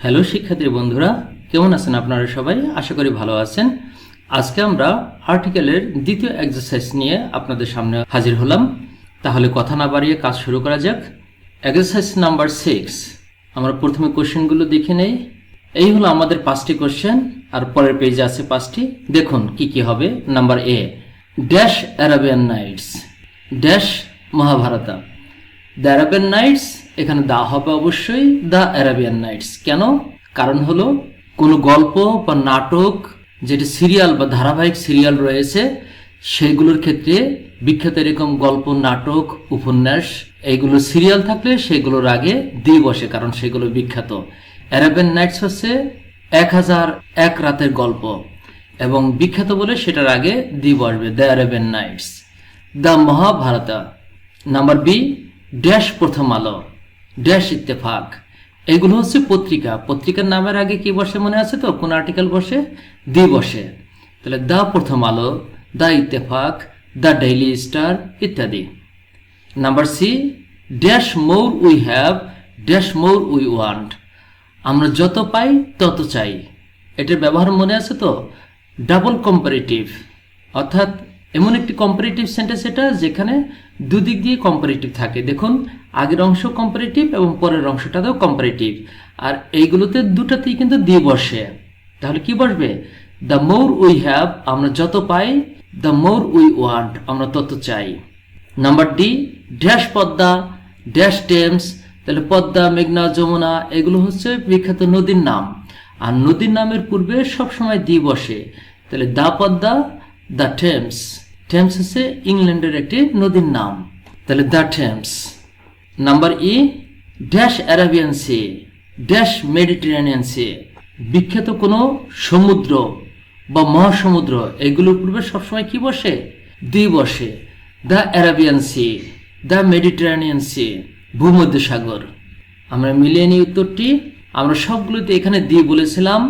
Hello শিক্ষার্থী বন্ধুরা, কেমন আছেন আপনারা সবাই? আশা করি ভালো আছেন। আজকে আমরা আর্টিকেলের দ্বিতীয় এক্সারসাইজ নিয়ে আপনাদের সামনে হাজির হলাম। তাহলে কথা না বাড়িয়ে কাজ শুরু করা যাক। এক্সারসাইজ নাম্বার 6, আমরা প্রথমে কোশ্চেনগুলো দেখে নেই। এই হলো আমাদের 5টি কোশ্চেন, আর পরের পেজে আছে 5টি। দেখুন কি কি হবে। Number A, dash Arabian Nights, dash Mahabharata. The Arabian Nights, এখানে দা হবে অবশ্যই দ্য অ্যারাবিয়ান নাইটস। কেন? কারণ হলো কোনো গল্প বা নাটক যেটা সিরিয়াল বা ধারাবাহিক সিরিয়াল রয়েছে সেইগুলোর ক্ষেত্রে বিখ্যাত এরকম গল্প, নাটক, উপন্যাস এইগুলো সিরিয়াল থাকলে সেগুলোর আগে দি বসে, কারণ সেগুলো বিখ্যাত। অ্যারাবিয়ান নাইটস হচ্ছে 1001 রাতের গল্প এবং বিখ্যাত বলে সেটার আগে দি বসবে, the Arabian Nights. The Mahabharata. Number B, dash Prothom Alo, dash Ittefaq. এগুলো হচ্ছে পত্রিকা। পত্রিকার নামের আগে কি বসে মনে আছে তো? কোন আর্টিকেল বসে? দি বসে। তাহলে the Prothom Alo, the Ittefaq, the daily star ইত্যাদি। Number C, dash more we have, dash more we want. আমরা যত পাই তত চাই। এটার ব্যবহার মনে আছে তো? ডাবল কম্পারেটিভ, অর্থাৎ এমন একটি কম্পারেটিভ সেন্টেন্স এটা যেখানে দুদিক দিয়ে কম্পারেটিভ থাকে। দেখুন, আগের অংশ কম্পারেটিভ এবং পরের অংশটাতেও কম্পারেটিভ, আর এইগুলোতে দুটাতেই কিন্তু দি বসে। তাহলে কি বসবে? দ্য মোর উই হ্যাভ, আমরা যত পাই, দ্য মোর উই ওয়ান্ট, আমরা তত চাই। Number D, dash Padma, dash Thames. তাহলে পদ্মা, মেঘনা, যমুনা এগুলো হচ্ছে বিখ্যাত নদীর নাম, আর নদীর নামের পূর্বে সবসময় দি বসে। তাহলে the Padma, the Thames. Thames হচ্ছে ইংল্যান্ডের একটি নদীর নাম, তাহলে the Thames. Number E, dash Arabian Sea, dash Mediterranean Sea. বিখ্যাত কোনো সমুদ্র বা মহাসমুদ্র এগুলোর পূর্বে সবসময় কি বসে? দি বসে। The Arabian C, the Mediterranean sea, ভূমধ্যসাগর। আমরা মিলিয়ে নিই উত্তরটি। আমরা সবগুলোতে এখানে দি বলেছিলাম,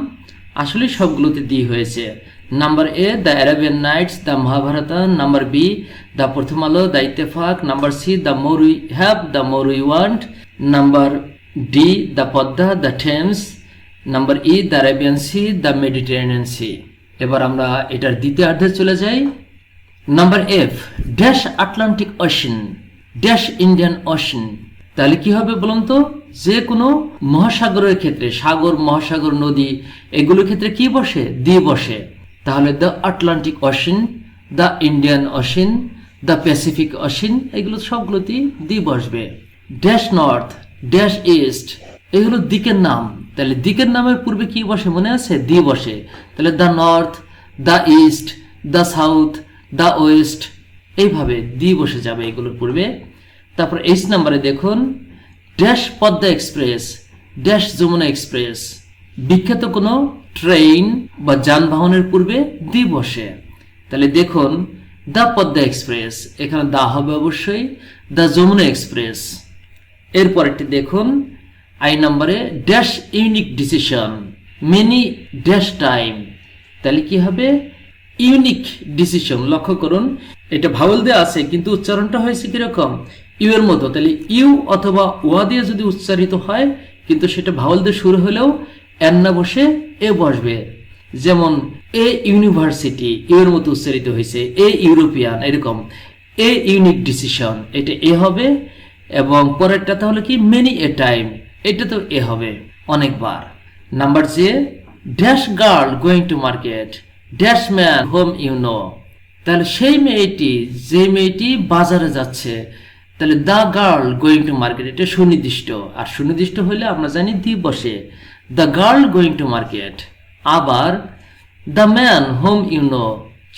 আসলে সবগুলোতে দি হয়েছে। Number A, the Arabian Nights, the Mahabharata. Number B, the Prothom Alo, the Ittefaq. Number C, the more we have, the more we want. Number D, the Padma, the Thames. Number E, the Arabian C, the Mediterranean Sea. এবার আমরা এটার দ্বিতীয়ার্ধে চলে যাই। Number F, dash Atlantic Ocean, dash Indian Ocean. তাহলে কি হবে বলুন তো? যে কোনো মহাসাগরের ক্ষেত্রে, সাগর, মহাসাগর, নদী এগুলোর ক্ষেত্রে কি বসে? দি বসে। তাহলে the Atlantic ocean, the Indian ocean, the Pacific ocean, এগুলো সবগুলোতেই দি বসবে। ড্যাশ নর্থ, ড্যাশ ইস্ট, এগুলো দিকের নাম। তাহলে দিকের নামের পূর্বে কি বসে মনে আছে? দি বসে। তাহলে the north, the east, the south, the West, এইভাবে দি বসে যাবে এগুলোর পূর্বে। তারপর এইচ নাম্বারে দেখুন, dash Padma Express, dash Jamuna Express. বিখ্যাত কোনো ট্রেন বা যানবাহনের পূর্বে দি বসে। তাহলে দেখুন, দ্য পদ্মা এক্সপ্রেস, এখানে দা হবে অবশ্যই। The Jamuna express. এরপরেরটি দেখুন, আই নাম্বারে, dash unique decision, many dash time. তাহলে কি হবে? Unique decision. লক্ষ্য করুন, এটা ভাওয়েল দেওয়া আছে কিন্তু উচ্চারণটা হয়েছে কিরকম? ইউ এর মতো। তাহলে ইউ অথবা ওয়া দিয়ে যদি উচ্চারিত হয়, কিন্তু সেটা ভাওয়েল দিয়ে শুরু হলেও এন না বসে এ বসবে। যেমন এ ইউনিভার্সিটি, ইউ এর মতো উচ্চারিত হয়েছে। এ ইউরোপিয়ান, এরকম। এ ইউনিক ডিসিশন, এটা এ হবে। এবং পরেরটা তাহলে কি? মেনি এ টাইম, এটা তো এ হবে অনেকবার। Number J, dash girl going to market, dash man home you know. তাহলে সেই মেয়েটি, যে মেয়েটি বাজারে যাচ্ছে, তাহলে the girl going to market, এটা সুনির্দিষ্ট। আর সুনির্দিষ্ট হলে আমরা জানি দি বসে। The girl going to market. আবার the man home you know,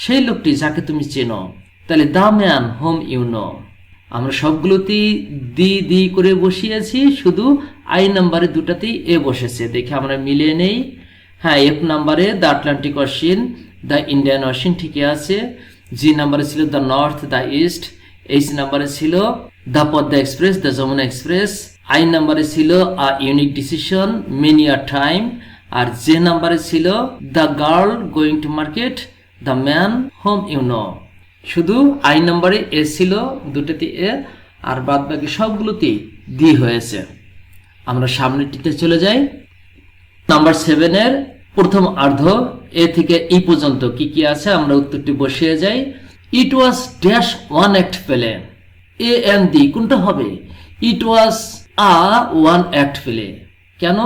সেই লোকটি যাকে তুমি চেনো। তাহলে the man home you know. আমরা সবগুলোতেই দি দি করে বসিয়েছি, শুধু আই নাম্বারে দুটাতেই এ বসেছে। দেখে আমরা মিলিয়ে নেই। হ্যাঁ, এফ নাম্বারে the Atlantic ocean, the Indian ocean ঠিকই আছে। জি নাম্বারে ছিল the north, the east. H নাম্বারে ছিল the Padma express, the Jamuna express. I নাম্বারে ছিল a unique decision, many a time. আর যে নাম্বারে ছিল the girl going to market, the man home you know. শুধু আই নাম্বারে এ ছিল, দুটাতে এ, আর বাদ বাকি সবগুলোতেই দি হয়েছে। আমরা সামনেরটিতে চলে যাই। নাম্বার 7 এর প্রথম অর্ধ এ থেকে ই পর্যন্ত কি কি আছে আমরা উত্তরটি বসিয়ে যাই। It was dash one act play, a an the কোনটা হবে? It was a one act play. কেন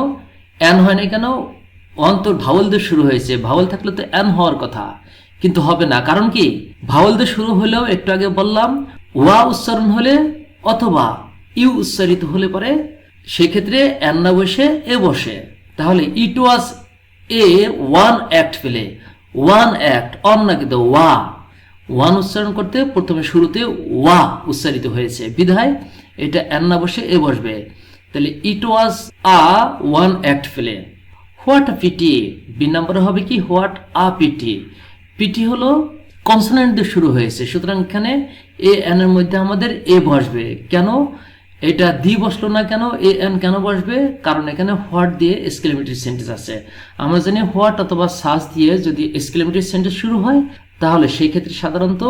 এন হয় না কেন? ওয়ান তো ভাওয়াল দিয়ে শুরু হয়েছে, ভাওয়াল থাকলে তো এন হওয়ার কথা, কিন্তু হবে না। কারণ কি? ভাওয়াল দিয়ে শুরু হলেও একটু আগে বললাম ওয়া উচ্চারণ হলে অথবা ইউ উচ্চারিত হলে পরে সেক্ষেত্রে এন না বসে এ বসে। তাহলে it was a one act play, one act অন না কিন্তু ওয়া, ওয়ান উচ্চারণ করতে প্রথমে শুরুতে ওয়া উচ্চারিত হয়েছে বিধায় এটা এন না বসে এ বসবে। তাহলে it was a one act play. What a pity, B নাম্বারে হবে কি হোয়াট আ পিটি। পিটি হলো কনসোনেন্ট দিয়ে শুরু হয়েছে, সুতরাং এখানে এ এন এর মধ্যে আমাদের এ বসবে। কেন এটা দি বসলো না কেন? এ এন কেন বসবে? কারণ এখানে হোয়াট দিয়ে এক্সক্লেমেটরি সেন্টেন্স আছে। আমরা জানি হোয়াট অথবা সাজ দিয়ে যদি এক্সক্লেমেটরি সেন্টেন্স শুরু হয় তাহলে সেই ক্ষেত্রে সাধারণত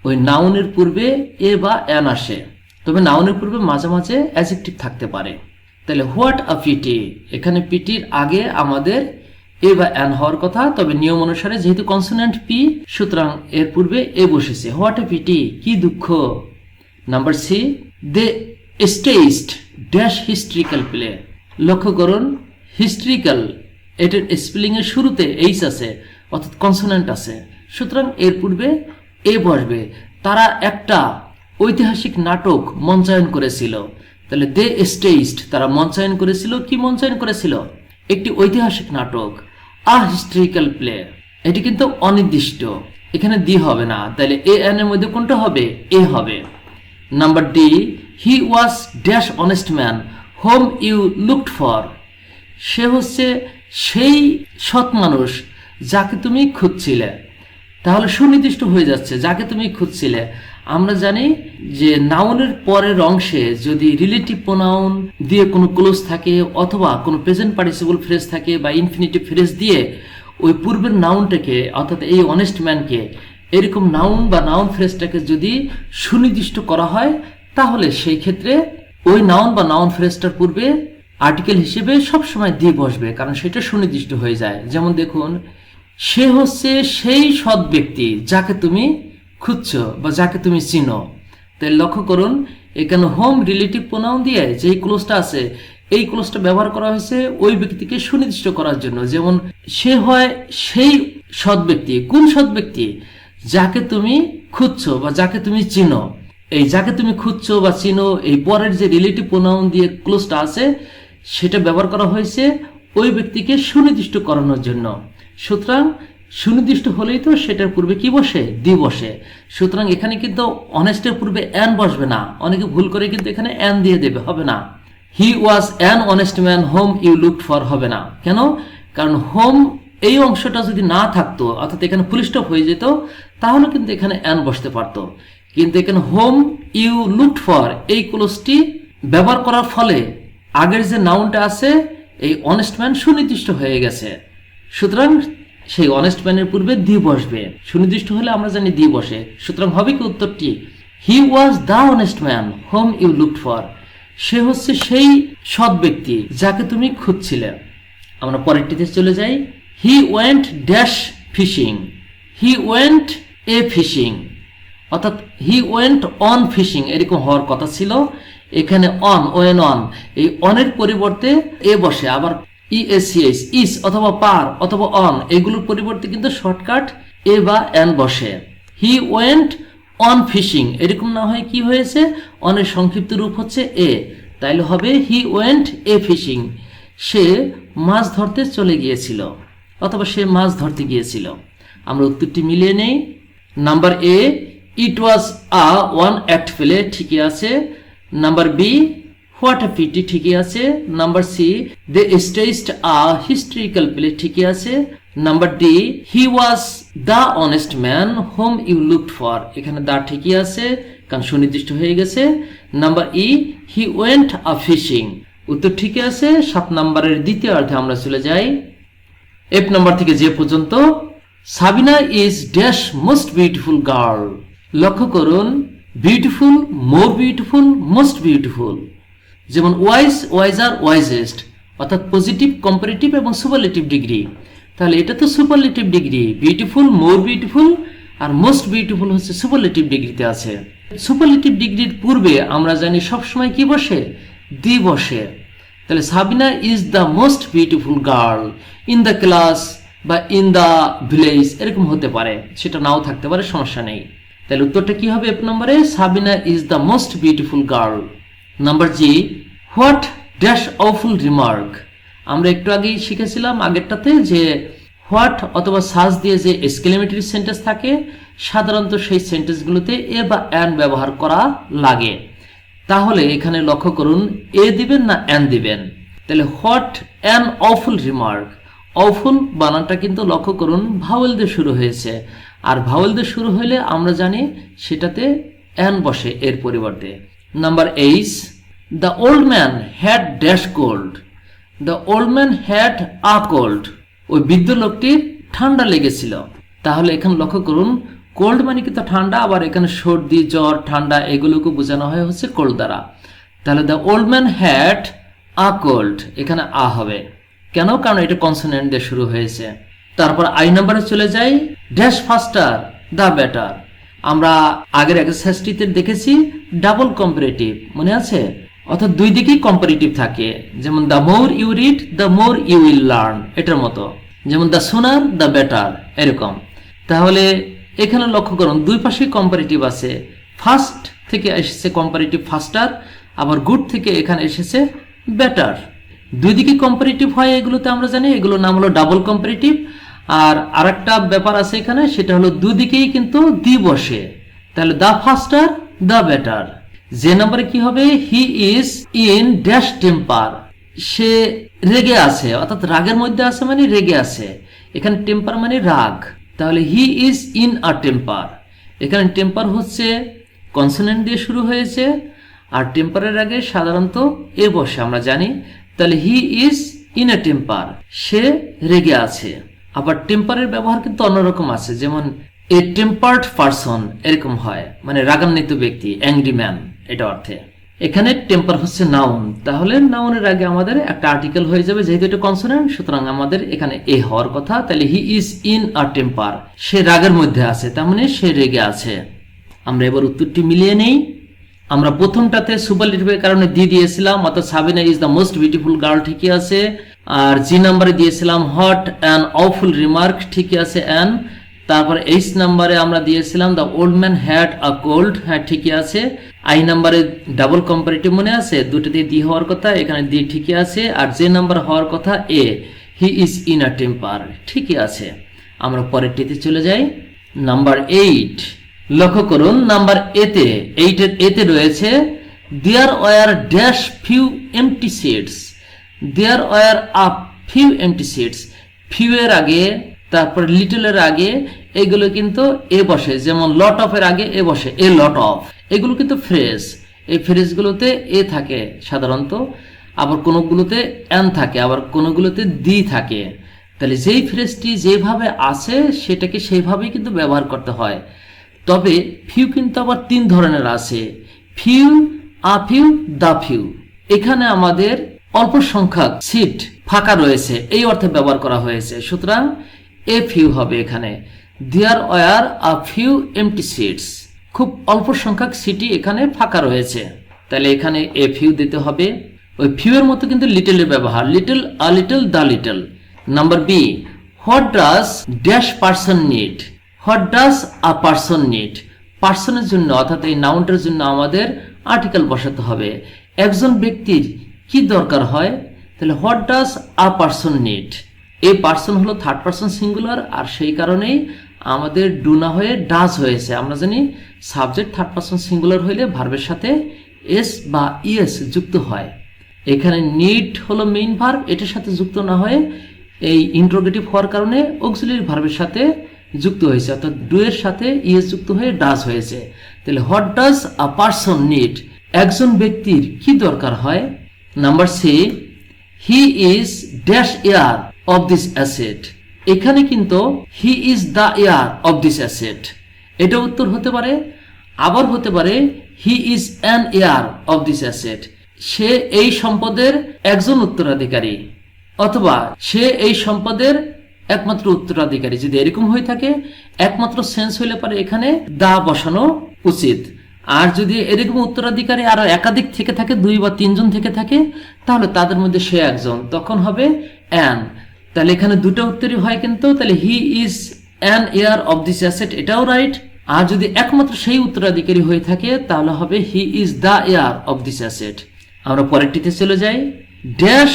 ওই নাউনের পূর্বে এ বা এন আসে, তবে নাউনের পূর্বে মাঝে মাঝে অ্যাডজেক্টিভ থাকতে পারে। তাহলে হোয়াট আ পিটি, এখানে পিটির আগে আমাদের এ বা এন হওয়ার কথা, তবে নিয়ম অনুসারে যেহেতু কনসোনেন্ট পি সুতরাং এর পূর্বে এ বসেছে। হোয়াট এ পিটি, কি দুঃখ। Number C, they staged dash historical play. লক্ষ্য করুন হিস্ট্রিক্যাল এটার স্পেলিং এর শুরুতে এইচ আছে অর্থাৎ কনসোনেন্ট আছে, সুতরাং এর পূর্বে এ বসবে। তারা একটা ঐতিহাসিক নাটক মঞ্চায়ন করেছিল। তাহলে দে স্টেজড তারা মঞ্চায়ন করেছিল। কি মঞ্চায়ন করেছিল? একটি ঐতিহাসিক নাটক। আ হিস্ট্রিক্যাল প্লে, এটি কিন্তু অনির্দিষ্ট, এখানে দি হবে না, তাহলে এ এন এর মধ্যে কোনটা হবে? এ হবে। Number D, he was dash honest man home you looked for. সে হচ্ছে সেই সৎ মানুষ যাকে তুমি খুঁজছিলে। তাহলে সুনির্দিষ্ট হয়ে যাচ্ছে যাকে তুমি খুঁজছিলে। আমরা জানি যে নাউনের পরের অংশে যদি রিলেটিভ প্রোনাউন দিয়ে কোনো ক্লোজ থাকে অথবা কোনো প্রেজেন্ট পার্টিসিপল ফ্রেজ থাকে বা ইনফিনিটিভ ফ্রেজ দিয়ে ওই পূর্বের নাউনটাকে অর্থাৎ এই অনেস্ট ম্যানকে এরকম নাউন বা নাউন ফ্রেজটাকে যদি সুনির্দিষ্ট করা হয় তাহলে সেই ক্ষেত্রে ওই নাউন বা নাউন ফ্রেজটার পূর্বে আর্টিকেল হিসেবে সবসময় দিয়ে বসবে, কারণ সেটা সুনির্দিষ্ট হয়ে যায়। যেমন দেখুন, সে হচ্ছে সেই সৎ ব্যক্তি যাকে তুমি খুঁজছো বা যাকে তুমি চিনো। তাই লক্ষ্য করুন এখানে হোম রিলেটিভ প্রোনাউন দিয়ে যেই ক্লোজটা আছে এই ক্লোজটা ব্যবহার করা হয়েছে ওই ব্যক্তিকে সুনির্দিষ্ট করার জন্য। যেমন সে হয় সেই সৎ ব্যক্তি। কোন সৎ ব্যক্তি? যাকে তুমি খুঁজছো বা যাকে তুমি চিনো। এই যাকে তুমি খুঁজছো বা চিনো এই পরের যে রিলেটিভ প্রোনাউন দিয়ে ক্লোজটা আছে সেটা ব্যবহার করা হয়েছে ওই ব্যক্তিকে সুনির্দিষ্ট করানোর জন্য। সুতরাং সুনির্দিষ্ট হলেই তো সেটার পূর্বে কি বসে? দি বসে। সুতরাং এখানে কিন্তু অনেস্টের পূর্বে অ্যান বসবে না, অনেকে ভুল করে কিন্তু এখানে অ্যান দিয়ে দেবে, হবে না। He was an honest man home you looked for হবে না। কেন? কারণ হোম এই অংশটা যদি না থাকতো অর্থাৎ এখানে ফুল স্টপ হয়ে যেত তাহলে কিন্তু এখানে অ্যান বসতে পারতো, কিন্তু এখানে হোম ইউ লুকড ফর এই ক্লোজটি ব্যবহার করার ফলে আগের যে নাউনটা আছে এই অনেস্ট ম্যান সুনির্দিষ্ট হয়ে গেছে। সুতরাং সেই অনেস্ট ম্যানের পূর্বে দি বসবে। সুনির্দিষ্ট হলে আমরা জানি দি বসে। সুতরাং হবে কি উত্তরটি? He was the honest man home you looked for. সে হচ্ছে সেই সৎ ব্যক্তি যাকে তুমি খুঁজছিলে। আমরা পরেরটিতে চলে যাই। He went dash fishing. He went a fishing অর্থাৎ হি ওয়েন্ট অন ফিশিং এরকম হওয়ার কথা ছিল। এখানে অন ওয়েন অন এই অনের পরিবর্তে এ বসে। আবার ইএসিএস ইস অথবা পার অথবা অন এগুলোর পরিবর্তে কিন্তু শর্টকাট এ বা এন বসে। হি ওয়েন্ট অন ফিশিং এরকম না হয় কি হয়েছে? অনের সংক্ষিপ্ত রূপ হচ্ছে এ, তাইলে হবে হি ওয়েন্ট এ ফিশিং। সে মাছ ধরতে চলে গিয়েছিল অথবা সে মাছ ধরতে গিয়েছিল। আমরা উত্তরটি মিলিয়ে নেই। Number A, it was a one act play, ঠিকই আছে। Number B, what a pity, ঠিকই আছে। Number C, they staged a historical play, ঠিকই আছে। Number D, he was the honest man home you looked for, এখানে the ঠিকই আছে কারণ সুনির্দিষ্ট হয়ে গেছে। Number E, he went a fishing, উত্তর ঠিকই আছে। 7 নম্বরের দ্বিতীয় অর্থে আমরা চলে যাই। এফ নাম্বার থেকে যে পর্যন্ত। Sabina is dash most beautiful girl. লক্ষ্য করুন beautiful, more beautiful, most beautiful. যেমন ওয়াইজ, ওয়াইজার, ওয়াইজেস্ট, অর্থাৎ পজিটিভ, কম্পারেটিভ এবং সুপারলেটিভ ডিগ্রি। তাহলে এটা তো superlative degree, beautiful, more beautiful আর মোস্ট বিউটিফুল হচ্ছে সুপারলেটিভ ডিগ্রিতে আছে। সুপারলেটিভ ডিগ্রির পূর্বে আমরা জানি সবসময় কি বসে, দি বসে। তাহলে Sabina is the most beautiful girl in the class বা ইন দ্য ভিলেজ, এরকম হতে পারে, সেটা নাও থাকতে পারে, সমস্যা নেই। তাহলে উত্তরটা কি হবে? এক নম্বরে Sabina is the most beautiful girl. Number G, what dash awful remark. আমরা একটু আগেই শিখেছিলাম আগেরটাতে যে হোয়াট অথবা সাজ দিয়ে যে এক্সক্লেমেটরি সেন্টেন্স থাকে সাধারণত সেই সেন্টেন্সগুলোতে এ বা অ্যান ব্যবহার করা লাগে। তাহলে এখানে লক্ষ্য করুন, এ দিবেন না অ্যান দিবেন। তাহলে what an awful remark, awful বানানটা কিন্তু লক্ষ্য করুন ভাওয়েল দিয়ে শুরু হয়েছে, আর ভাওয়েল দিয়ে শুরু হলে আমরা জানি সেটাতে অ্যান বসে এর পরিবর্তে। Number 8, the old man had dash cold. The old man had a cold, ওই বৃদ্ধ লোকটির ঠান্ডা লেগেছিল। তাহলে এখানে লক্ষ্য করুন কোল্ড মানে কিন্তু ঠান্ডা, আবার এখানে সর্দি, জ্বর, ঠান্ডা এগুলোকে বোঝানো হয় হচ্ছে কোল্ড দ্বারা। তাহলে the old man had a cold, এখানে আ হবে কেন? কারণ এটা কনসোনেন্ট দিয়ে শুরু হয়েছে। তারপর আই নাম্বারে চলে যাই, ড্যাশ ফাস্টার দ্য বেটার। আমরা আগের এক্সারসাইজটিতে দেখেছি ডাবল কম্পারেটিভ, মনে আছে? অর্থাৎ দুই দিকেই কম্পারেটিভ থাকে, যেমন the more you read the more you will learn, এটার মতো, যেমন দ্য সুনার দ্য বেটার, এরকম। তাহলে এখানে লক্ষ্য করুন দুই পাশেই কম্পারেটিভ আছে, ফার্স্ট থেকে এসেছে কম্পারেটিভ ফাস্টার, আবার গুড থেকে এখানে এসেছে বেটার। দুই দিকে কম্পারেটিভ হয় এগুলোতে আমরা জানি, এগুলোর নাম হলো ডাবল কম্পারেটিভ। আর আরেকটা ব্যাপার আছে এখানে, সেটা হলো দুদিকেই কিন্তু দি বসে। তাহলে দ্য ফাস্টার দ্য বেটার। যে নম্বরে কি হবে, he is in dash temper, সে রেগে আছে, অর্থাৎ রাগের মধ্যে আছে মানে রেগে আছে। এখানে টেম্পার মানে রাগ, তাহলে he is in a temper. এখানে টেম্পার হচ্ছে কনসোনেন্ট দিয়ে শুরু হয়েছে, আর টেম্পারের আগে সাধারণত এ বসে আমরা জানি। তাহলে he is in a temper, সে রেগে আছে। আবার টেম্পারের ব্যবহার কিন্তু অন্যরকম আছে, যেমন এ টেম্পার্ড পারসন, এরকম হয়, মানে রাগান্বিত ব্যক্তি, অ্যাংরি ম্যান, এটা অর্থে। এখানে টেম্পার হচ্ছে নাউন, তাহলে নাউনের আগে আমাদের একটা আর্টিকেল হয়ে যাবে, যেহেতু এটা কনসোনেন্ট, সুতরাং আমাদের এখানে এ হওয়ার কথা। তাহলে he is in a temper, সে রাগের মধ্যে আছে, তার মানে সে রেগে আছে। আমরা এবার উত্তরটি মিলিয়ে নেই। আমরা প্রথমটাতে সুপারলেটিভের কারণে দি দিয়েছিলাম, অর্থাৎ Sabina is the most beautiful girl, ঠিকই আছে। আর জি নাম্বারে দিয়েছিলাম হোয়াট অ্যান অফুল রিমার্ক, ঠিকই আছে অ্যান। তারপর এইচ নাম্বারে আমরা দিয়েছিলাম the old man had a cold, হ্যাঁ ঠিকই আছে। আই নাম্বারে ডাবল কম্পারেটিভ মনে আছে, দুটোতে দি হওয়ার কথা, এখানে দি ঠিকই আছে। আর যে নাম্বার হওয়ার কথা a, he is in a temper, ঠিকই আছে। আমরা পরেরটিতে চলে যাই, নাম্বার 8। লক্ষ্য করুন নাম্বার এতে রয়েছে there were dash few empty seats. There were a few empty seats, few এর আগে, তারপর লিটল এর আগে এগুলো কিন্তু এ বসে, যেমন লট অফ এর আগে এ বসে, এ লট অফ। এগুলো কিন্তু ফ্রেজ, এই ফ্রেজগুলোতে এ থাকে সাধারণত, আবার কোনোগুলোতে অ্যান থাকে, আবার কোনোগুলোতে দি থাকে। তাহলে যেই ফ্রেজটি যেভাবে আছে সেটাকে সেইভাবেই কিন্তু ব্যবহার করতে হয়। তবে ফিউ কিন্তু আবার 3 ধরনের আছে, few, a few, the few. এখানে আমাদের অল্প সংখ্যক সিট ফাঁকা রয়েছে, এই অর্থে ব্যবহার করা হয়েছে, সুতরাং এ ফিউ হবে এখানে। There were a few empty seats, খুব অল্প সংখ্যক সিটই এখানে ফাঁকা রয়েছে, তাহলে এখানে এ ফিউ দিতে হবে। ওই ফিউ এর মতো কিন্তু লিটলের ব্যবহার, little, a little, the little. Number B, what does dash person need. What does a person need, পারসনের জন্য অর্থাৎ এই নাউনটার জন্য আমাদের আর্টিকেল বসাতে হবে। একজন ব্যক্তির কি দরকার হয়, তাহলে what does a person need. এই পারসন হলো থার্ড পারসন সিঙ্গুলার, আর সেই কারণেই আমাদের ডু না হয়ে ডাজ হয়েছে। আমরা জানি সাবজেক্ট থার্ড পারসন সিঙ্গুলার হইলে ভার্বের সাথে এস বা ইএস যুক্ত হয়। এখানে নিড হলো মেইন ভার্ব, এটার সাথে যুক্ত না হয়ে এই ইন্ট্রোগেটিভ হওয়ার কারণে অক্সিলারি ভার্বের সাথে যুক্ত হয়েছে, অর্থাৎ ডু এর সাথে ইএস যুক্ত হয়ে ডাজ হয়েছে। তাহলে what does a person need, একজন ব্যক্তির কি দরকার হয়। Number C, he is dash heir of this asset. এখানে কিন্তু he is the heir of this asset, এটা উত্তর হতে পারে। আবার হতে পারে he is an heir of this asset, সে এই সম্পদের একজন উত্তরাধিকারী, অথবা সে এই সম্পদের একমাত্র উত্তরাধিকারী। যদি এরকম হয়ে থাকে একমাত্র সেন্স হইলে পারে এখানে দা বসানো উচিত। আর যদি এরকম উত্তরাধিকারী আরো একাধিক থেকে থাকে, 2 বা 3 জন থেকে থাকে, তাহলে তাদের মধ্যে সে একজন, তখন হবে অ্যান। তাহলে এখানে দুটো উত্তরই হয় কিন্তু। তাহলে he is an heir of this asset, এটাও রাইট। আর যদি একমাত্র সেই উত্তরাধিকারী হয়ে থাকে তাহলে হবে he is the heir of this asset. আমরা পরেরটিতে চলে যাই। Dash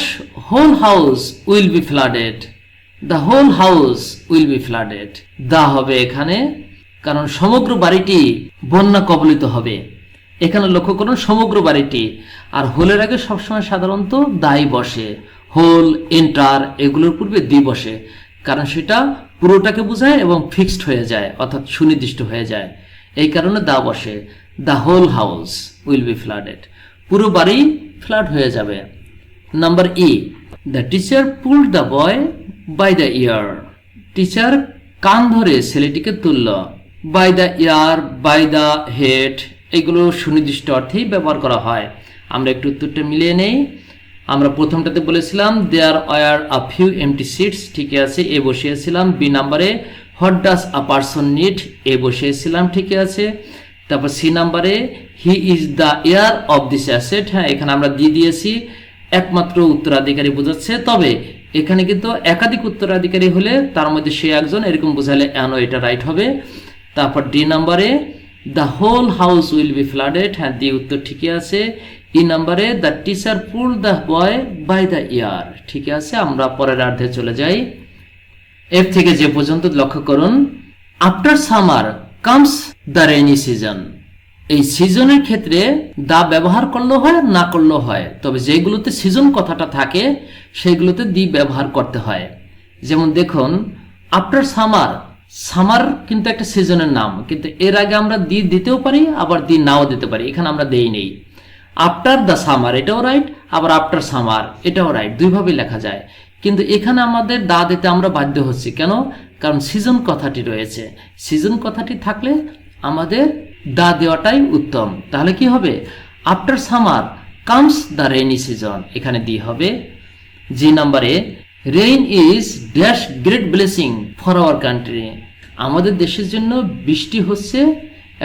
whole house will be flooded, the whole house will be flooded. The হবে এখানে, কারণ সমগ্র বাড়িটি বন্যা কবলিত হবে। এখানে লক্ষ্য করুন সমগ্র বাড়িটি, আর হোলের আগে সবসময় সাধারণত দাই বসে। হোল, এন্টার এগুলোর পূর্বে দি বসে, কারণ সেটা পুরোটাকে বোঝায় এবং ফিক্সড হয়ে যায়, অর্থাৎ সুনির্দিষ্ট হয়ে যায়। এই কারণে দা বসে। The whole house will be flooded, পুরো বাড়ি ফ্লাড হয়ে যাবে। Number E, the teacher pulled the boy by the ear. Teacher কান ধরে ছেলেটিকে তুলল। By the ear, by the head এগুলো সুনির্দিষ্ট অর্থেই ব্যবহার করা হয়। আমরা একটু উত্তরটা মিলিয়ে নেই। আমরা প্রথমটাতে বলেছিলাম there were a few empty seats, ঠিক আছে, এ বসিয়েছিলাম। বি নাম্বারে what does a person need, a বসিয়েছিলাম, ঠিক আছে। তারপর সি নাম্বারে he is the heir of this asset, হ্যাঁ এখানে আমরা দিয়ে দিয়েছি একমাত্র উত্তরাধিকারী বোঝাচ্ছে, তবে এখানে কিন্তু একাধিক উত্তরাধিকারী হলে তার মধ্যে সে একজন, এরকম বোঝালে অ্যানো, এটা রাইট হবে। তারপর ডি নাম্বারে the whole house will be flooded, হ্যাঁ দি উত্তর ঠিকই আছে। ই নাম্বারে the teacher pulled the boy by the ear, ঠিক আছে। আমরা পরের অর্ধে চলে যাই। এর থেকে যে পর্যন্ত লক্ষ্য করুন, after summer comes the rainy season. এই সিজনের ক্ষেত্রে দা ব্যবহার করলেও হয়, না করলেও হয়, তবে যেগুলোতে সিজন কথাটা থাকে সেগুলোতে দি ব্যবহার করতে হয়। যেমন দেখুন, আফটার সামার, সামার কিন্তু একটা সিজনের নাম, কিন্তু এর আগে আমরা দি দিতেও পারি, আবার দি নাও দিতে পারি। এখানে আমরা দেই নেই। আফটার দ্য সামার এটাও রাইট, আবার আফটার সামার এটাও রাইট, দুইভাবেই লেখা যায়। কিন্তু এখানে আমাদের দা দিতে আমরা বাধ্য হচ্ছি, কেন? কারণ সিজন কথাটি রয়েছে। সিজন কথাটি থাকলে আমাদের দা দেওয়াটাই উত্তম। তাহলে কি হবে? After summer comes the rainy season, এখানে দি হবে। জি নাম্বারে rain is dash great blessing for our country. আমাদের দেশের জন্য বৃষ্টি হচ্ছে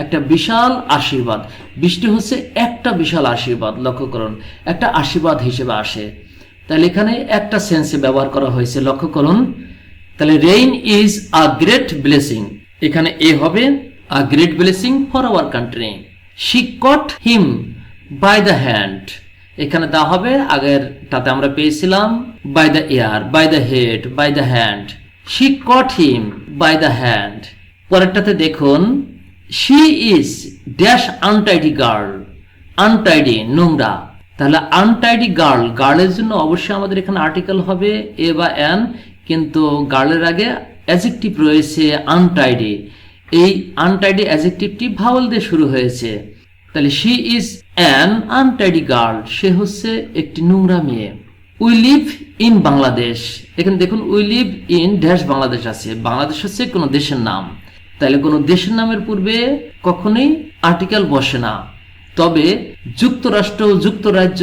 একটা বিশাল আশীর্বাদ। বৃষ্টি হচ্ছে একটা বিশাল আশীর্বাদ, লক্ষ্য করুন, একটা আশীর্বাদ হিসেবে আসে। তাহলে এখানে একটা সেন্সে ব্যবহার করা হয়েছে, লক্ষ্য করুন। তাহলে rain is a great blessing, এখানে এ হবে a great blessing for our country. She caught him by the hand, এখানে দা হবে, আগের তাতে আমরা পেয়েছিলাম by the ear, by the head, by the hand. She caught him by the hand. পরেরটাতে দেখুন, she is dash untidy girl. Untidy নোংরা, তাহলে আনটাইডি গার্ল, গার্লের জন্য অবশ্যই আমাদের এখানে আর্টিকেল হবে এ বা অ্যান, কিন্তু গার্লের আগে অ্যাডজেক্টিভ রয়েছে আনটাইডি। এই আনটাইডি অ্যাডজেক্টিভটি ভাওয়েল দিয়ে শুরু হয়েছে। তাহলে she is an untidy girl, সে হচ্ছে একটি নোংরা মেয়ে। উই লিভ ইন বাংলাদেশ, এখানে দেখুন we live in dash Bangladesh আছে। বাংলাদেশ হচ্ছে কোনো দেশের নাম, তাহলে কোনো দেশের নামের পূর্বে কখনোই আর্টিকেল বসে না। তবে যুক্তরাষ্ট্র, যুক্তরাজ্য,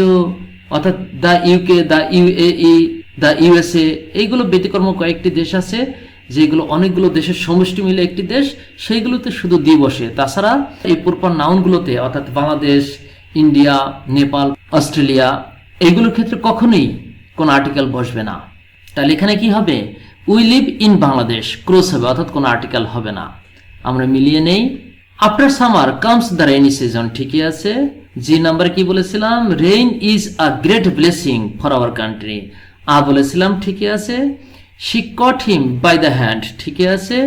অর্থাৎ the UK, the UAE, the USA, এইগুলো ব্যতিক্রম কয়েকটি দেশ আছে যেগুলো অনেকগুলো দেশের সমষ্টি মিলে একটি দেশ, সেইগুলোতে শুধু দি বসে। তাছাড়া এই প্রপার নাউনগুলোতে, অর্থাৎ বাংলাদেশ, ইন্ডিয়া, নেপাল, অস্ট্রেলিয়া, এইগুলোর ক্ষেত্রে কখনোই কোনো আর্টিকেল বসবে না। তাহলে এখানে কি হবে? We live in Bangladesh, cross হবে, অর্থাৎ কোনো আর্টিকেল হবে না। আমরা মিলিয়ে নেই। After summer comes the rainy season, ঠিকই আছে। জি নাম্বারে কি বলেছিলাম? Rain is a great blessing for our country, a বলেছিলাম, ঠিকই আছে। She caught him by the hand, ঠিকই আছে।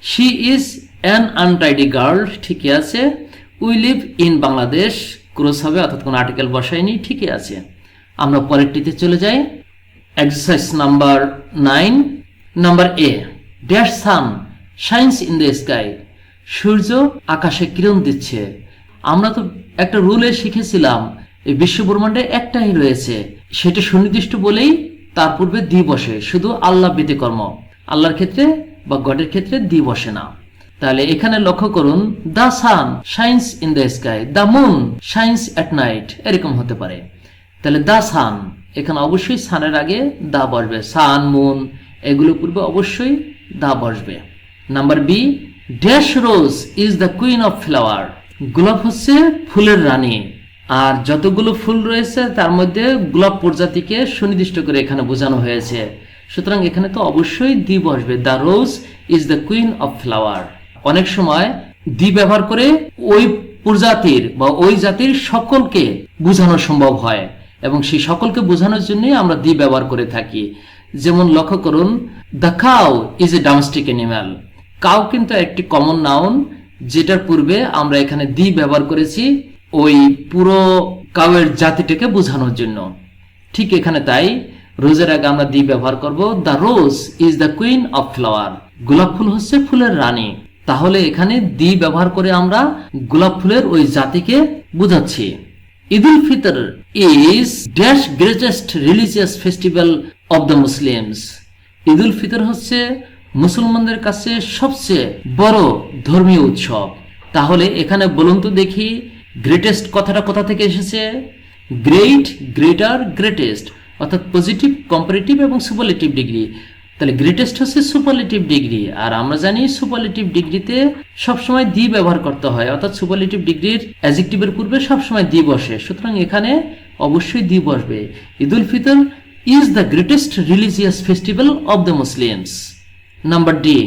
She is an untidy girl, ঠিকই আছে। We live in Bangladesh, cross হবে, অর্থাৎ কোনো আর্টিকেল বসায়নি, ঠিকই আছে। আমরা পরেরটিতে চলে যাই। Exercise number 9, number A, dash sun shines in the sky. সূর্য আকাশে কিরণ দিচ্ছে। আমরা তো একটা রুলে শিখেছিলাম এই বিশ্ব ব্রহ্মাণ্ডে একটাই রয়েছে, সেটা সুনির্দিষ্ট বলেই তার পূর্বে দি বসে, শুধু আল্লাহ ব্যতিক্রম। আল্লাহর ক্ষেত্রে বা গডের ক্ষেত্রে দি বসে না। তাহলে এখানে লক্ষ্য করুন, the sun shines in the sky, the moon shines at night, এরকম হতে পারে। তাহলে দ্য সান, এখানে অবশ্যই সানের আগে দা বসবে। সান, মুন এগুলো পূর্বে অবশ্যই দা বসবে। Number B, dash rose is the queen of flower. গোলাপ হচ্ছে ফুলের রানী, আর যতগুলো ফুল রয়েছে তার মধ্যে গোলাপ প্রজাতিকে সুনির্দিষ্ট করে এখানে বোঝানো হয়েছে, সুতরাং এখানে তো অবশ্যই দি বসবে। The rose is the queen of flower. অনেক সময় দি ব্যবহার করে ওই প্রজাতির বা ওই জাতির সকলকে বোঝানো সম্ভব হয়, এবং সেই সকলকে বোঝানোর জন্যই আমরা দি ব্যবহার করে থাকি। যেমন লক্ষ্য করুন, the cow is a domestic animal. Cow কিন্তু একটি কমন নাউন, যেটার পূর্বে আমরা এখানে দি ব্যবহার করেছি ওই পুরো কাউয়ের জাতিটাকে বোঝানোর জন্য। ঠিক এখানে তাই রোজের আগে আমরা দি ব্যবহার করব। The rose is the queen of flower. গোলাপ ফুল হচ্ছে ফুলের রানী, তাহলে এখানে দি ব্যবহার করে আমরা গোলাপ ফুলের ওই জাতিকে বোঝাচ্ছি। Eid ul Fitr is dash greatest religious festival of the Muslims. Eid ul Fitr হচ্ছে মুসলমানদের কাছে সবচেয়ে বড় ধর্মীয় উৎসব। তাহলে এখানে বলুন তো দেখি, গ্রেটেস্ট কথাটা কোথা থেকে এসেছে? গ্রেট, গ্রেটার, গ্রেটেস্ট, অর্থাৎ পজিটিভ, কম্পারেটিভ এবং সুপারলেটিভ ডিগ্রি। তাহলে গ্রেটেস্ট হচ্ছে সুপারলেটিভ ডিগ্রি, আর আমরা জানি সুপারলেটিভ ডিগ্রিতে সবসময় দি ব্যবহার করতে হয়, অর্থাৎ সুপারলেটিভ ডিগ্রির অ্যাডজেক্টিভের পূর্বে সবসময় দি বসে, সুতরাং এখানে অবশ্যই দি বসবে। Eid ul Fitr is the greatest religious festival of the Muslims. Number D,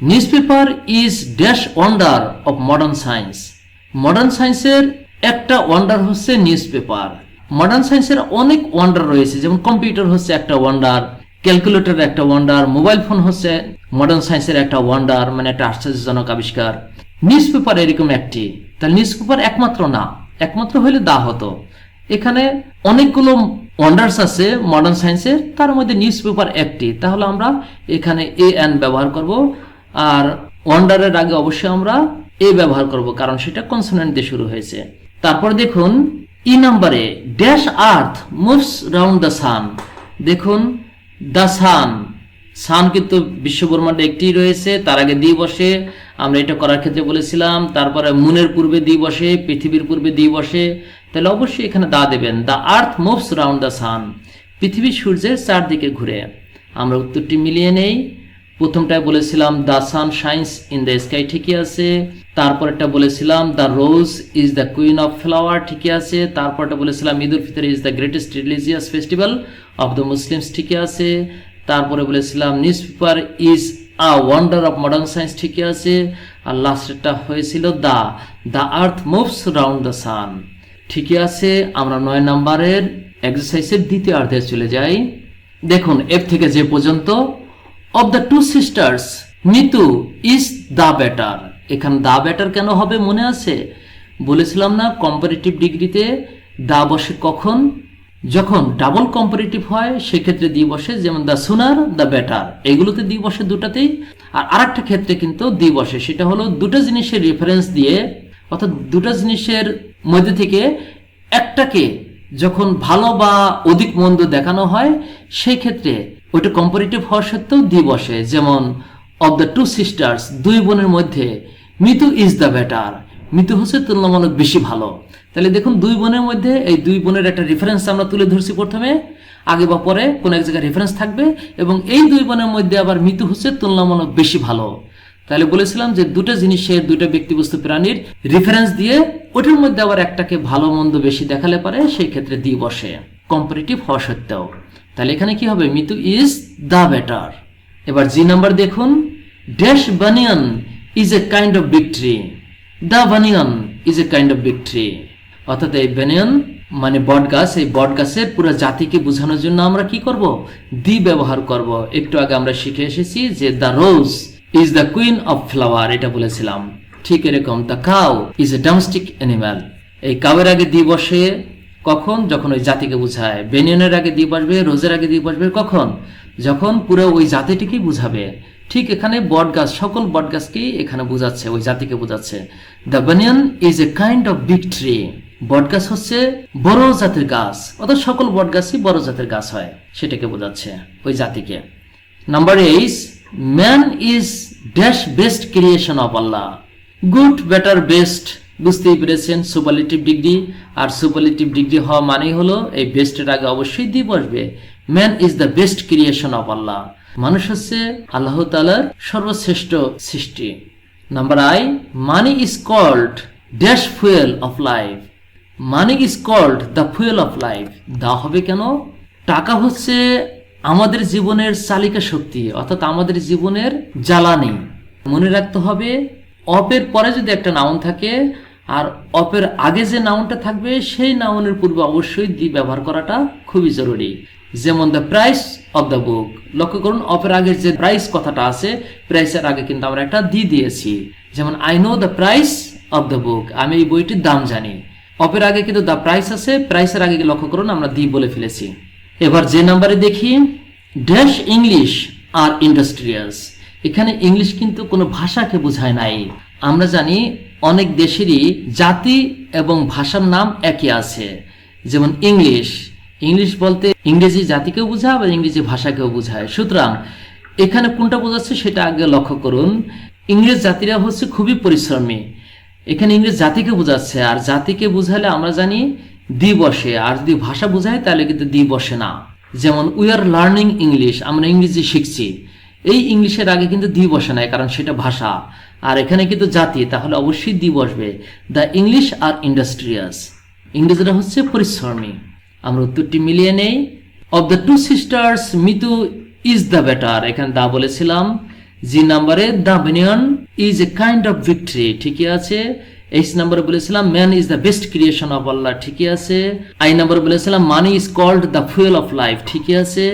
newspaper is dash wonder of modern science. Modern সায়েন্সের একটা ওয়ান্ডার হচ্ছে নিউজপেপার। মডার্ন সায়েন্সের অনেক ওয়ান্ডার রয়েছে, যেমন কম্পিউটার হচ্ছে একটা ওয়ান্ডার, ক্যালকুলেটর একটা ওয়ান্ডার, মোবাইল ফোন হচ্ছে মডার্ন সায়েন্সের একটা ওয়ান্ডার, মানে একটা আশ্চর্যজনক আবিষ্কার। নিউজপেপার এরকম একটি। তাহলে নিউজপেপার একমাত্র না, একমাত্র হলে দা হতো। এখানে অনেকগুলো ওয়ান্ডার্স আছে মডার্ন সায়েন্সের, তার মধ্যে নিউজপেপার একটি, তাহলে আমরা এখানে এ এন ব্যবহার করব, আর ওয়ান্ডারের আগে অবশ্যই আমরা এ ব্যবহার করব, কারণ সেটা কনসোনেন্ট দিয়ে শুরু হয়েছে। তারপর দেখুন ই নাম্বারে, dash earth moves round the সান। দেখুন দ্য সান, সান কিন্তু বিশ্বব্রহ্মাণ্ডে একটি রয়েছে, তার আগে দি বসে, আমরা এটা করার ক্ষেত্রে বলেছিলাম। তারপরে মুনের পূর্বে দি বসে, পৃথিবীর পূর্বে দি বসে, তাহলে অবশ্যই এখানে দা দেবেন। The earth moves round the সান। পৃথিবী সূর্যের চারদিকে ঘুরে। আমরা উত্তরটি মিলিয়ে নেই। প্রথমটায় বলেছিলাম the sun shines in the sky, ঠিকই আছে। তারপরটা বলেছিলাম the rose is the queen of flower, ঠিকই আছে। তারপরটা বলেছিলাম Eid ul Fitr is the greatest religious festival of the Muslims, ঠিকই আছে। তারপরে বলেছিলাম newspaper is a wonder of modern science, ঠিকই আছে। আর লাস্টেরটা হয়েছিল the earth moves round the sun, ঠিকই আছে। আমরা 9 নম্বরের এক্সারসাইজের দ্বিতীয় অর্ধে চলে যাই। দেখুন এফ থেকে যে পর্যন্ত, of the two sisters Nitu is the better. এখানে দ্য বেটার কেন হবে মনে আছে? বলেছিলাম না কম্পারেটিভ ডিগ্রিতে দা বসে কখন? যখন ডাবল কম্পারেটিভ হয় সেক্ষেত্রে দি বসে, যেমন দ্য সুনার, দ্য বেটার, এগুলোতে দি বসে দুটাতেই। আর আরেকটা ক্ষেত্রে কিন্তু দি বসে, সেটা হলো দুটো জিনিসের রেফারেন্স দিয়ে, অর্থাৎ দুটো জিনিসের মধ্যে থেকে একটাকে যখন ভালো বা অধিক মন্দ দেখানো হয় সেই ক্ষেত্রে ওইটা কম্পারেটিভ হওয়া সত্ত্বেও দি বসে। যেমন অফ দ্য টু সিস্টার্স, দুই বোনের মধ্যে Mitu is the better, Mitu হচ্ছে তুলনামূলক বেশি ভালো। তাহলে দেখুন দুই বোনের মধ্যে এই দুই বোনের একটা রেফারেন্স আমরা তুলে ধরছি, প্রথমে আগে বা পরে কোন এক জায়গায় রেফারেন্স থাকবে, এবং এই দুই বোনের মধ্যে আবার মিতু হচ্ছে তুলনামূলক বেশি ভালো। তাহলে বলেছিলাম যে দুটো জিনিসের, দুটো ব্যক্তিবস্তু প্রাণীর রেফারেন্স দিয়ে ওটার মধ্যে আবার একটাকে ভালো মন্দ বেশি দেখালে পারে, সেই ক্ষেত্রে দি বসে কম্পারেটিভ হওয়া সত্ত্বেও। তাহলে এখানে কি হবে? Mitu is the better. এবার জি নাম্বার দেখুন, dash banyan is a kind of big tree. The banyan is a kind of big tree, অর্থাৎ এই বানিয়ান মানে বট গাছ, এই বট গাছের পুরো জাতিকে বোঝানোর জন্য আমরা কি করব? দি ব্যবহার করব। একটু আগে আমরা শিখে এসেছি যে the rose is the queen of flower, এটা বলেছিলাম। ঠিক এরকম the cow is a domestic animal. এই কাউয়ের আগে দি বসে কখন? যখন ওই জাতিকে বোঝায়। বেনিয়ানের আগে দি বসবে, রোজের আগে দি বসবে কখন? যখন পুরো ওই জাতিটিকেই বুঝাবে। ঠিক এখানে বট গাছ, সকল বট গাছকেই এখানে বোঝাচ্ছে, ওই জাতিকে বোঝাচ্ছে। The banyan is a kind of big tree. বট গাছ হচ্ছে বড় জাতের গাছ, অর্থাৎ সকল বট গাছই বড় জাতের গাছ হয়, সেটাকে বোঝাচ্ছে ওই জাতিকে। Number 8, man is dash best creation of Allah. Good, better, best বুঝতেই পেরেছেন সুপারলেটিভ ডিগ্রি, আর সুপারলেটিভ ডিগ্রি হওয়া মানেই হলো এই বেস্টের আগে অবশ্যই দি বসবে। Man is the best creation of Allah, মানুষ হচ্ছে আল্লাহ তাআলার সর্বশ্রেষ্ঠ সৃষ্টি। Number I, money is called dash fuel of life, money is called the fuel of life. The হবে কেন? টাকা হচ্ছে আমাদের জীবনের চালিকা শক্তি, অর্থাৎ আমাদের জীবনের জ্বালানি। মনে রাখতে হবে অপের পরে যদি একটা নাউন থাকে আর অপের আগে যে নাউনটা থাকবে সেই নাউনের পূর্বে অবশ্যই দি ব্যবহার করাটা খুবই জরুরি। যেমন the price of the book, লক্ষ্য করুন অপের আগে যে প্রাইস কথাটা আছে, প্রাইসের আগে কিন্তু আমরা একটা দি দিয়েছি। যেমন I know the price of the book, আমি এই বইটির দাম জানি। অপের আগে কিন্তু দ্য প্রাইস আছে, প্রাইসের আগে লক্ষ্য করুন আমরা দি বলে ফেলেছি। এবার যে নাম্বারে দেখি, ড্যাশ ইংলিশ আর ইন্ডাস্ট্রিয়াস। এখানে ইংলিশ কিন্তু কোনো ভাষাকে বোঝায় নাই। আমরা জানি অনেক দেশেরই জাতি এবং ভাষার নাম একই আছে, যেমন ইংলিশ। ইংলিশ বলতে ইংরেজি জাতিকেও বোঝায় আবার ইংরেজি ভাষাকেও বোঝায়। সুতরাং এখানে কোনটা বোঝাচ্ছে সেটা আগে লক্ষ্য করুন। ইংরেজ জাতিরা হচ্ছে খুবই পরিশ্রমী, এখানে ইংরেজ জাতিকে বোঝাচ্ছে। আর জাতিকে বোঝালে আমরা জানি দি বসে, আর যদি ভাষা বোঝায় তাহলে কিন্তু দি বসে না। যেমন উই আর লার্নিং ইংলিশ, আমরা ইংরেজি শিখছি, এই ইংলিশের আগে কিন্তু দি বসে নাই, কারণ সেটা ভাষা। আর এখানে কিন্তু জাতি, তাহলে অবশ্যই দি বসবে। দ্য ইংলিশ আর ইন্ডাস্ট্রিয়াস, ইংরেজরা হচ্ছে পরিশ্রমী। আমরা উত্তরটি মিলিয়ে নেই। Of the two sisters Mitu is the better, এখানে দা বলেছিলাম। জি নাম্বারে the banyan is a kind of victory, ঠিকই আছে। এইচ নাম্বারে বলেছিলাম man is the best creation of Allah, ঠিকই আছে। আই নাম্বারে বলেছিলাম money is called the fuel of life, ঠিকই আছে।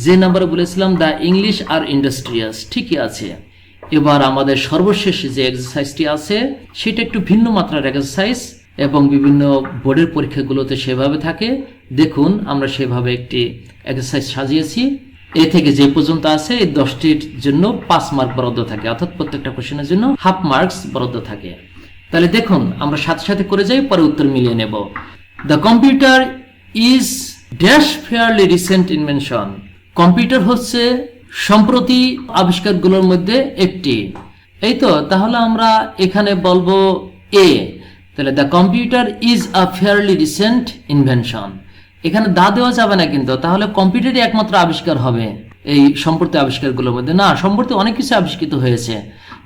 যে নাম্বারে বলেছিলাম দ্য ইংলিশ আর ইন্ডাস্ট্রিয়াস, ঠিকই আছে। এবার আমাদের সর্বশেষ যে এক্সারসাইজটি আছে সেটা একটু ভিন্ন মাত্রার এক্সারসাইজ এবং বিভিন্ন বোর্ডের পরীক্ষাগুলোতে সেভাবে থাকে। দেখুন আমরা সেভাবে একটি এক্সারসাইজ সাজিয়েছি। এ থেকে যে পর্যন্ত আছে এই 10টির জন্য 5 মার্ক বরাদ্দ থাকে, অর্থাৎ প্রত্যেকটা কোশ্চেনের জন্য হাফ মার্কস বরাদ্দ থাকে। তাহলে দেখুন আমরা সাথে সাথে করে যাই, পরে উত্তর মিলিয়ে নেব। The computer is dash fairly recent invention, computer হচ্ছে সম্প্রতি আবিষ্কারগুলোর মধ্যে একটি। এই তো, তাহলে আমরা এখানে বলবো এ। তাহলে the computer is a fairly recent invention, এখানে দা দেওয়া যাবে না কিন্তু, তাহলে কম্পিউটারই একমাত্র আবিষ্কার হবে এই সম্প্রতি আবিষ্কারগুলোর মধ্যে? না, সম্প্রতি অনেক কিছু আবিষ্কৃত হয়েছে,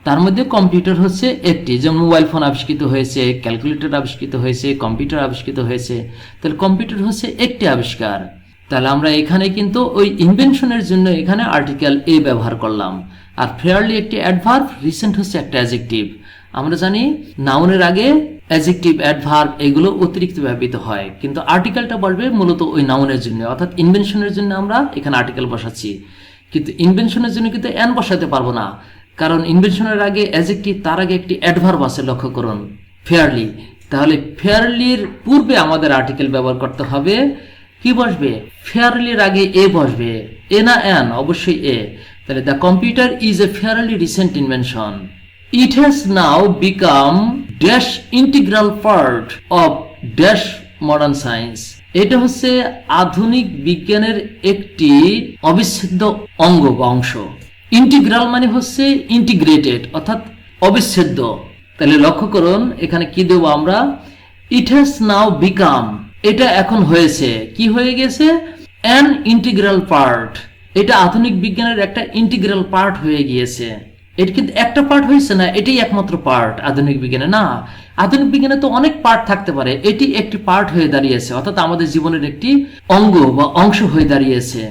তার মধ্যে কম্পিউটার হচ্ছে একটি। যেমন মোবাইল ফোন আবিষ্কৃত হয়েছে, ক্যালকুলেটর আবিষ্কৃত হয়েছে, কম্পিউটার আবিষ্কৃত হয়েছে। তাহলে কম্পিউটার হচ্ছে একটি আবিষ্কার। তাহলে আমরা এখানে কিন্তু ওই ইনভেনশনের জন্য এখানে আর্টিকেল এ ব্যবহার করলাম। আর ফেয়ারলি একটি অ্যাডভার্ব, রিসেন্ট হচ্ছে একটা অ্যাডজেক্টিভ। আমরা জানি নাউনের আগে অ্যাডজেক্টিভ, অ্যাডভার্ব এগুলো অতিরিক্ত ব্যবহৃত হয়, কিন্তু আর্টিকেলটা বলবে মূলত ওই নাউনের জন্য, অর্থাৎ ইনভেনশনের জন্য আমরা এখানে আর্টিকেল বসাচ্ছি। কিন্তু ইনভেনশনের জন্য কিন্তু এন বসাতে পারবো না, কারণ ইনভেনশনের আগে অ্যাডজেক্টিভ, তার আগে একটি অ্যাডভার্ব আছে, লক্ষ্য করুন ফেয়ারলি। তাহলে ফেয়ারলির পূর্বে আমাদের আর্টিকেল ব্যবহার করতে হবে। কি বসবে? ফেয়ারলির আগে এ বসবে, এ না এন, অবশ্যই এ। তাহলে the computer is a fairly recent invention. It has now become dash integral part of dash modern science. এটা হচ্ছে আধুনিক বিজ্ঞানের একটি অবিচ্ছেদ্য অঙ্গ বা অংশ। ইন্টিগ্রাল মানে হচ্ছে ইন্টিগ্রেটেড, অর্থাৎ অবিচ্ছেদ্য। তাহলে লক্ষ্য করুন এখানে কি দেব আমরা? It has now become, এটা এখন হয়েছে, কি হয়ে গেছে? an integral part, এটা আধুনিক বিজ্ঞানের একটা ইন্টিগ্রাল পার্ট হয়ে গিয়েছে। এটা কিন্তু একটা পার্ট হয়েছে না, এটাই একমাত্র পার্ট আধুনিক বিজ্ঞানে না। আধুনিক বিজ্ঞানে তো অনেক পার্ট থাকতে পারে, এটি একটি পার্ট হয়ে দাঁড়িয়েছে, অর্থাৎ আমাদের জীবনের একটি অঙ্গ বা অংশ হয়ে দাঁড়িয়েছে।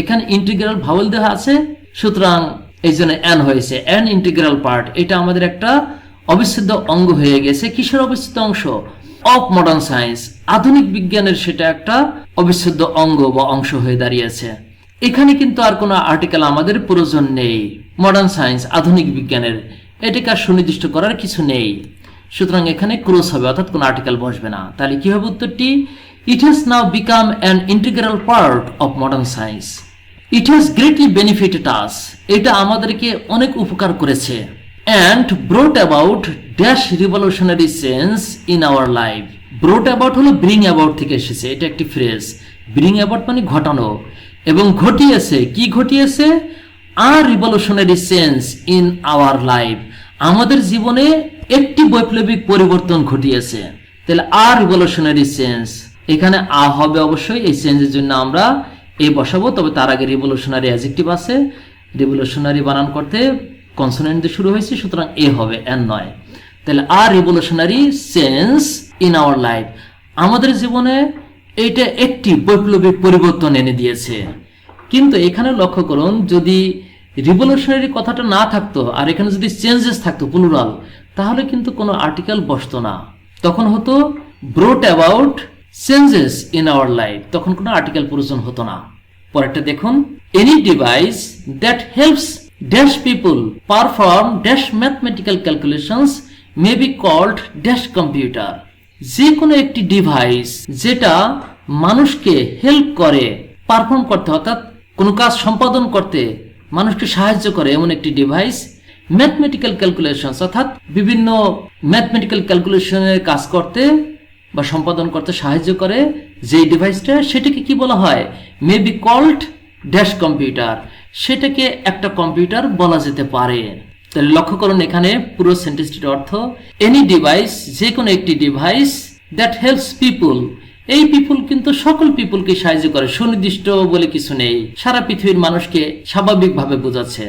এখানে ইন্টিগ্রাল ভাওয়েল দেওয়া আছে, সুতরাং এই জন্য অ্যান হয়েছে, অ্যান ইন্টিগ্রাল পার্ট। এটা আমাদের একটা অবিচ্ছেদ্য অঙ্গ হয়ে গেছে। কিসের অবিচ্ছেদ্য অংশ? অফ মডার্ন সায়েন্স, আধুনিক বিজ্ঞানের সেটা একটা অবিচ্ছেদ্য অঙ্গ বা অংশ হয়ে দাঁড়িয়েছে। এখানে কিন্তু আর কোনো আর্টিকেল আমাদের প্রয়োজন নেই। মডার্ন সায়েন্স, আধুনিক বিজ্ঞানের, এটাকে আর সুনির্দিষ্ট করার কিছু নেই, সুতরাং এখানে ক্লোজ হবে, অর্থাৎ কোনো আর্টিকেল বসবে না। তাহলে কি হবে উত্তরটি? It has now become an integral part of modern science. It has greatly benefited us, এটা আমাদেরকে অনেক উপকার করেছে। And brought about dash revolutionary change in our life. Brought about হলো ব্রিং অ্যাবাউট থেকে এসেছে, এটা একটি ফ্রেজ। ব্রিং অ্যাবাউট মানে ঘটানো, এবং ঘটিয়েছে, কি ঘটিয়েছে? A revolutionary change in our life, আমাদের জীবনে একটি বৈপ্লবিক পরিবর্তন ঘটিয়েছে। তাহলে আর রিভলিউশনারি চেঞ্জ, এখানে আ হবে অবশ্যই, এই চেঞ্জের জন্য আমরা এ বসাবো। তবে তার আগে রিভলিউশনারি অ্যাডজেক্টিভ আছে, রিভলিউশনারি বানান করতে কনসোনেন্ট দিয়ে শুরু হয়েছে, সুতরাং এ হবে, এন নয়। তাহলে a revolutionary change in our life, আমাদের জীবনে এইটা একটি বৈপ্লবিক পরিবর্তন এনে দিয়েছে। কিন্তু এখানে লক্ষ্য করুন, যদি রিভলিউশনারি কথাটা না থাকতো আর এখানে যদি চেঞ্জেস থাকতো প্লুরাল, তাহলে কিন্তু কোনো আর্টিকেল বসতো না, তখন হতো brought about changes in our life, তখন কোনো আর্টিকেল প্রয়োজন হতো না। পরেরটা দেখুন, any device that helps dash people perform dash mathematical calculations may be called dash computer. যে কোনো একটি ডিভাইস যেটা মানুষকে হেল্প করে পারফর্ম করতে, অর্থাৎ কোনো কাজ সম্পাদন করতে মানুষকে সাহায্য করে, এমন একটি ডিভাইস ম্যাথমেটিক্যাল ক্যালকুলেশনস, অর্থাৎ বিভিন্ন ম্যাথমেটিক্যাল ক্যালকুলেশনের কাজ করতে বা সম্পাদন করতে সাহায্য করে যেই ডিভাইসটা, সেটাকে কি বলা হয়? May be called dash computer, সেটাকে একটা কম্পিউটার বলা যেতে পারে। তাহলে লক্ষ্য করুন, এখানে পুরো সেন্টেন্সটির অর্থ এনি ডিভাইস, যে কোনো একটি ডিভাইস দ্যাট হেল্পস পিপুল, এই পিপুল কিন্তু সকল পিপুলকে সাহায্য করে, সুনির্দিষ্ট বলে কিছু নেই, সারা পৃথিবীর মানুষকে স্বাভাবিকভাবে বোঝাচ্ছে।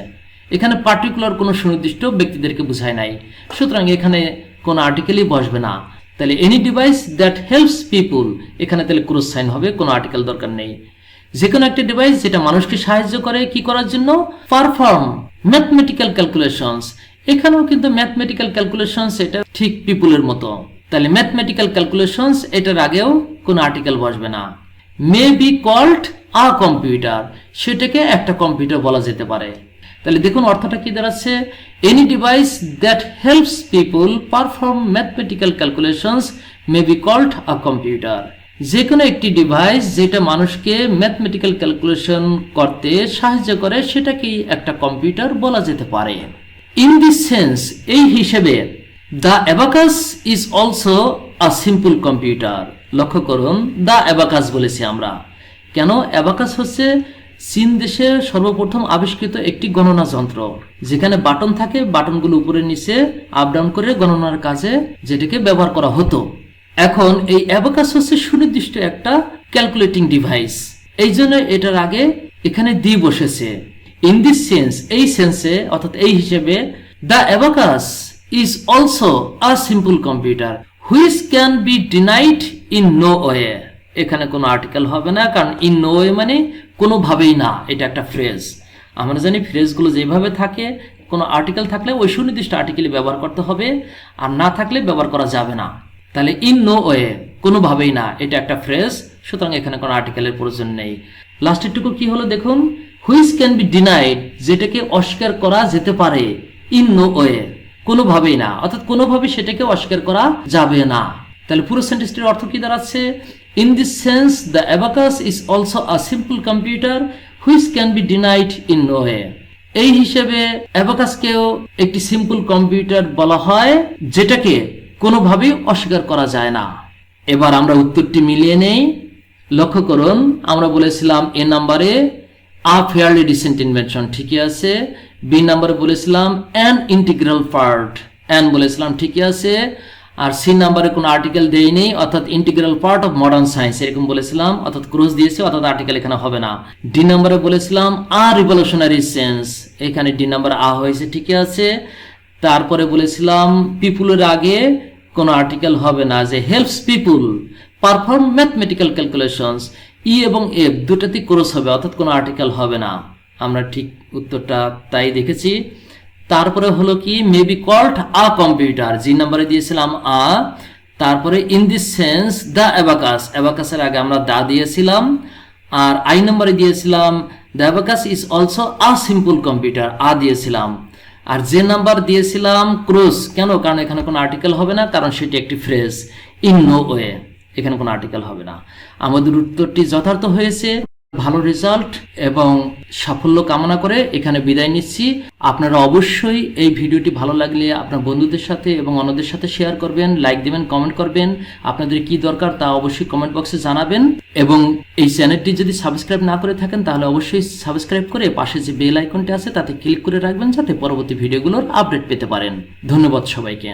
এখানে পার্টিকুলার কোনো সুনির্দিষ্ট ব্যক্তিদেরকে বোঝায় নাই, সুতরাং এখানে কোনো আর্টিকেলই বসবে না। তাহলে any device that helps people, এখানে তাহলে ক্রস সাইন হবে, কোনো আর্টিকেল দরকার নেই। যে কোনো একটা ডিভাইস যেটা মানুষকে সাহায্য করে কি করার জন্য? পারফর্ম ম্যাথমেটিক্যাল ক্যালকুলেশনস, এখানেও কিন্তু ম্যাথমেটিক্যাল ক্যালকুলেশনস এটা ঠিক পিপুলের মতো। তাহলে ম্যাথমেটিক্যাল ক্যালকুলেশনস, এটার আগেও কোনো আর্টিকেল বসবে না। May be called a computer, সেটাকে একটা কম্পিউটার বলা যেতে পারে। তাহলে দেখুন অর্থটা কি দাঁড়াচ্ছে, any device that helps people perform mathematical calculations may be called a computer. যে কোনো একটি ডিভাইস যেটা মানুষকে ম্যাথমেটিক্যাল ক্যালকুলেশন করতে সাহায্য করে, সেটাকেই একটা কম্পিউটার বলা যেতে পারে। ইন দিস সেন্স, এই হিসেবে the abacus is also a simple computer. লক্ষ্য করুন, দ্য অ্যাবাকাস বলেছি আমরা কেন? অ্যাবাকাস হচ্ছে চীন দেশে সর্বপ্রথম আবিষ্কৃত একটি গণনা যন্ত্র, যেখানে বাটন থাকে, বাটনগুলো উপরে নিচে আপ ডাউন করে গণনার কাজে যেটাকে ব্যবহার করা হতো। এখন এই অ্যাবাকাস হচ্ছে সুনির্দিষ্ট একটা ক্যালকুলেটিং ডিভাইস, এই জন্য এটার আগে এখানে দি বসেছে। ইন দিস সেন্স, এই সেন্সে অর্থাৎ এই হিসেবে, the abacus is also a simple computer which can be denied in no way. এখানে কোনো আর্টিকেল হবে না, কারণ ইন নো ওয়ে মানে কোনোভাবেই না, এটা একটা ফ্রেজ। আমরা জানি ফ্রেজগুলো যেভাবে থাকে, কোনো আর্টিকেল থাকলে ওই সুনির্দিষ্ট আর্টিকেলই ব্যবহার করতে হবে, আর না থাকলে ব্যবহার করা যাবে না। তাহলে ইন নো ওয়ে, কোনোভাবেই না, এটা একটা ফ্রেজ, সুতরাং এখানে কোনো আর্টিকেলের প্রয়োজন নেই। লাস্টেরটুকু কি হলো দেখুন, হুইচ ক্যান বি ডিনাইড, যেটাকে অস্বীকার করা যেতে পারে, ইন নো ওয়ে, কোনোভাবেই না, অর্থাৎ কোনোভাবে সেটাকে অস্বীকার করা যাবে না। তাহলে পুরো সেন্টেন্সটির অর্থ কি দাঁড়াচ্ছে, in this sense the abacus is also a simple computer which can be denied in no way. এই হিসেবে অ্যাবাকাসকেও একটি সিম্পল কম্পিউটার বলা হয়, যেটাকে কোনোভাবেই অস্বীকার করা যায় না। এবার আমরা উত্তরটি মিলিয়ে নেই। লক্ষ্য করুন, আমরা বলেছিলাম এ নাম্বারে আ ফেয়ারলি ডিসেন্ট ইনভেনশন, ঠিকই আছে। বি নাম্বারে বলেছিলাম অ্যান ইন্টিগ্রাল পার্ট, অ্যান বলেছিলাম, ঠিকই আছে। আর সি নাম্বারে কোনো আর্টিকেল দেয়নি, অর্থাৎ integral part of modern science এরকম বলেছিলাম, অর্থাৎ ক্রস দিয়েছে, অর্থাৎ আর্টিকেল এখানে হবে না। ডি নাম্বারে বলেছিলাম আ রিভলিউশনারি চেঞ্জ, এখানে ডি নাম্বার আ হয়েছে, ঠিকই আছে। তারপরে বলেছিলাম পিপুলের আগে কোনো আর্টিকেল হবে না, যে helps people perform mathematical calculations, E এবং এফ দুটাতেই ক্রস হবে, অর্থাৎ কোনো আর্টিকেল হবে না। আমরা ঠিক উত্তরটা তাই দেখেছি। তারপরে হলো কি, may be called a computer, G নাম্বারে দিয়েছিলাম আ। তারপরে in this sense the abacus, অ্যাবাকাসের আগে আমরা দা দিয়েছিলাম। আর আই নাম্বারে দিয়েছিলাম the abacus is also a simple computer, a দিয়েছিলাম। আর যে নাম্বার দিয়েছিলাম ক্রস, কেন? কারণ এখানে কোনো আর্টিকেল হবে না, কারণ সেটি একটি ফ্রেজ, ইন নো ওয়ে, এখানে কোনো আর্টিকেল হবে না। আমাদের উত্তরটি যথার্থ হয়েছে। ভালো রেজাল্ট এবং সাফল্য কামনা করে এখানে বিদায় নিচ্ছি। আপনারা অবশ্যই এই ভিডিওটি ভালো লাগলে আপনার বন্ধুদের সাথে এবং অন্যদের সাথে শেয়ার করবেন, লাইক দিবেন, কমেন্ট করবেন। আপনাদের কি দরকার তা অবশ্যই কমেন্ট বক্সে জানাবেন এবং এই চ্যানেলটি যদি সাবস্ক্রাইব না করে থাকেন তাহলে অবশ্যই সাবস্ক্রাইব করে পাশে যে বেল আইকনটি আছে তাতে ক্লিক করে রাখবেন যাতে পরবর্তী ভিডিওগুলোর আপডেট পেতে পারেন। ধন্যবাদ সবাইকে।